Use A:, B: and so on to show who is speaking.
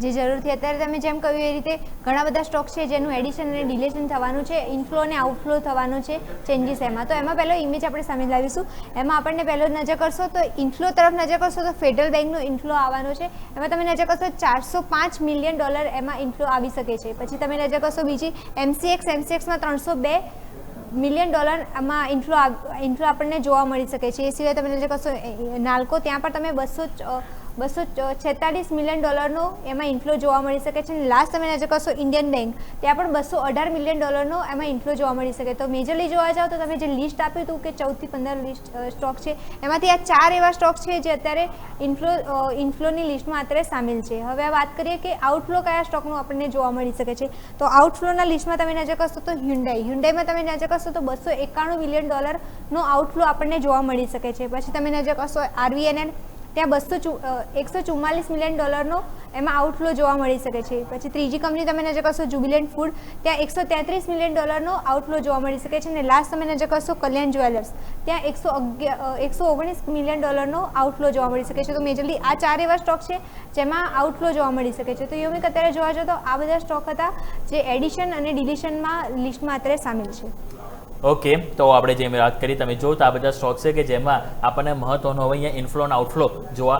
A: જે જરૂરથી અત્યારે તમે જેમ કહ્યું એ રીતે ઘણા બધા સ્ટોક છે જેનું એડિશન અને ડિલેશન થવાનું છે, ઇનફ્લો અને આઉટફ્લો થવાનું છે ચેન્જીસ એમાં. તો એમાં પહેલો ઇમેજ આપણે સામે લાવીશું. એમાં આપણને પહેલો નજર કરશો તો ઇનફ્લો તરફ નજર કરશો તો ફેડરલ બેંકનો ઇનફ્લો આવવાનો છે. એમાં તમે નજર કરશો $405 મિલિયન એમાં ઇનફ્લો આવી શકે છે. પછી તમે નજર કરશો બીજી એમસીએક્સમાં $302 મિલિયન આમાં ઇનફ્લો આપણને જોવા મળી શકે છે. એ સિવાય તમે નજર કરશો નાલ્કો, ત્યાં પણ તમે $246 મિલિયન એમાં ઇનફ્લો જોવા મળી શકે છે. અને લાસ્ટ તમે નજર કરશો ઇન્ડિયન બેંક, ત્યાં પણ $218 મિલિયન એમાં ઇનફ્લો જોવા મળી શકે. તો મેજરલી જોવા જાઓ તો તમે જે લિસ્ટ આપ્યું હતું કે 14 થી 15 લિસ્ટ સ્ટોક છે, એમાંથી આ 4 એવા સ્ટોક છે જે અત્યારે ઇનફ્લોની લિસ્ટમાં અત્યારે સામેલ છે. હવે વાત કરીએ કે આઉટફ્લો કયા સ્ટોકનું આપણને જોવા મળી શકે છે. તો આઉટફ્લોના લિસ્ટમાં તમે નજર કરશો તો હ્યુન્ડાઈમાં તમે નજર કરશો તો $291 મિલિયન નો આઉટફ્લો આપણને જોવા મળી શકે છે. પછી તમે નજર કરશો RVNL, ત્યાં $144 મિલિયન એમાં આઉટફ્લો જોવા મળી શકે છે. પછી ત્રીજી કંપની તમે નજર કરશો જુબિલન્ટ ફૂડ, ત્યાં $133 મિલિયન આઉટફ્લો જોવા મળી શકે છે. અને લાસ્ટ તમે નજર કરશો કલ્યાણ જ્વેલર્સ, ત્યાં $119 મિલિયન આઉટફ્લો જોવા મળી શકે છે. તો મેજરલી આ 4 એવા સ્ટોક છે જેમાં આઉટફ્લો જોવા મળી શકે છે. તો યોમિક અત્યારે જોવા જાઓ તો આ બધા સ્ટોક હતા જે એડિશન અને ડિલિશનમાં લિસ્ટમાં અત્યારે સામેલ છે.
B: ઓકે, તો આપણે જેમ વાત કરી તમે જો તો આ બધા સ્ટોક છે કે જેમાં આપણને મહત્વનો હવે અહીંયા ઇનફ્લો અને આઉટફ્લો જોવા